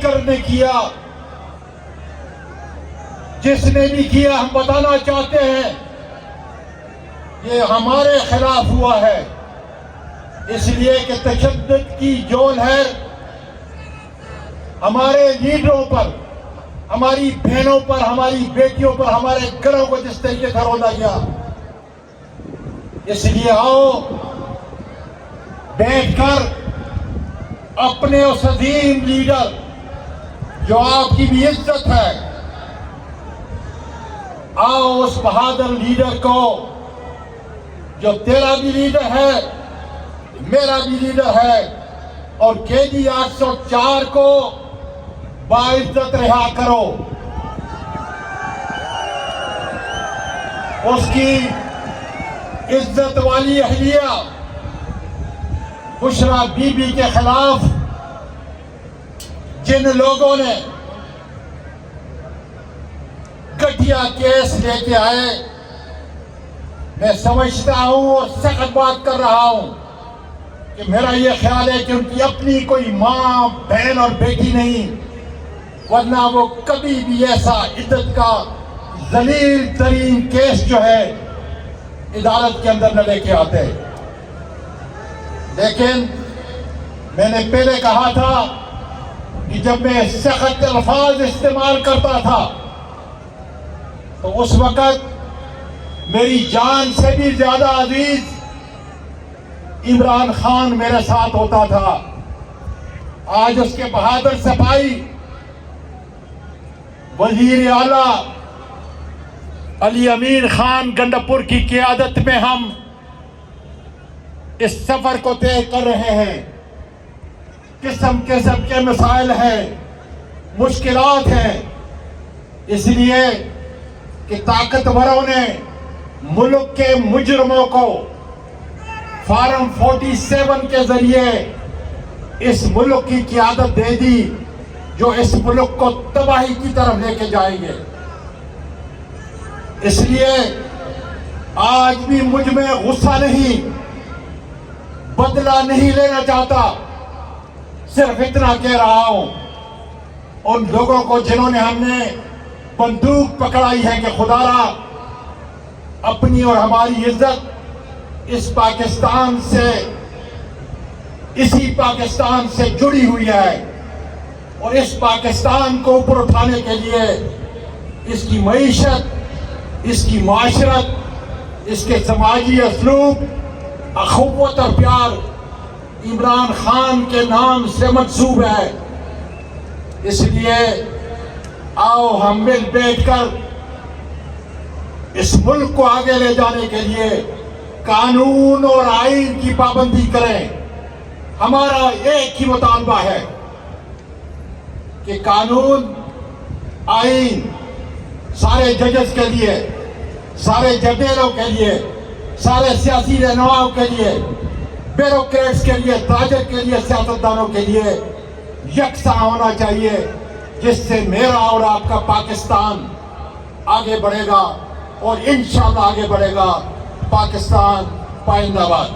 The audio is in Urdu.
کر نے کیا، جس نے بھی کیا ہم بتانا چاہتے ہیں یہ ہمارے خلاف ہوا ہے، اس لیے کہ تشدد کی جو لہر ہمارے لیڈروں پر، ہماری بہنوں پر، ہماری بیٹیوں پر، ہمارے گھروں کو جس طریقے سے روندا گیا، اس لیے آؤ بیٹھ کر اپنے اس عظیم لیڈر جو آپ کی بھی عزت ہے، آؤ اس بہادر لیڈر کو جو تیرا بھی لیڈر ہے، میرا بھی لیڈر ہے، اور KG 804 کو باعزت رہا کرو۔ اس کی عزت والی اہلیہ بشرا بی بی کے خلاف جن لوگوں نے گٹھیا کیس لے کے آئے، میں سمجھتا ہوں اور سخت بات کر رہا ہوں کہ میرا یہ خیال ہے کہ ان کی اپنی کوئی ماں، بہن اور بیٹی نہیں، ورنہ وہ کبھی بھی ایسا عزت کا ذلیل ترین کیس جو ہے عدالت کے اندر نہ لے کے آتے۔ لیکن میں نے پہلے کہا تھا کہ جب میں سخت الفاظ استعمال کرتا تھا تو اس وقت میری جان سے بھی زیادہ عزیز عمران خان میرے ساتھ ہوتا تھا۔ آج اس کے بہادر سپاہی وزیر اعلیٰ علی امین خان گنڈپور کی قیادت میں ہم اس سفر کو طے کر رہے ہیں۔ قسم قسم کے مسائل ہیں، مشکلات ہیں، اس لیے کہ طاقتوروں نے ملک کے مجرموں کو فارم 47 کے ذریعے اس ملک کی قیادت دے دی جو اس ملک کو تباہی کی طرف لے کے جائیں گے۔ اس لیے آج بھی مجھ میں غصہ نہیں، بدلہ نہیں لینا چاہتا، صرف اتنا کہہ رہا ہوں ان لوگوں کو جنہوں نے ہم نے بندوق پکڑائی ہے کہ خدا را اپنی اور ہماری عزت اس پاکستان سے، اسی پاکستان سے جڑی ہوئی ہے، اور اس پاکستان کو اوپر اٹھانے کے لیے اس کی معیشت، اس کی معاشرت، اس کے سماجی اسلوب، اخوت اور پیار عمران خان کے نام سے منسوب ہے۔ اس لیے آؤ ہم مل بیٹھ کر اس ملک کو آگے لے جانے کے لیے قانون اور آئین کی پابندی کریں۔ ہمارا ایک ہی مطالبہ ہے کہ قانون، آئین سارے ججز کے لیے، سارے جرنیلوں کے لیے، سارے سیاسی رہنماؤں کے لیے، بیوروکریٹس کے لیے، تاجر کے لیے، سیاستدانوں کے لیے یکساں ہونا چاہیے، جس سے میرا اور آپ کا پاکستان آگے بڑھے گا اور انشاءاللہ آگے بڑھے گا۔ پاکستان پائندہ باد۔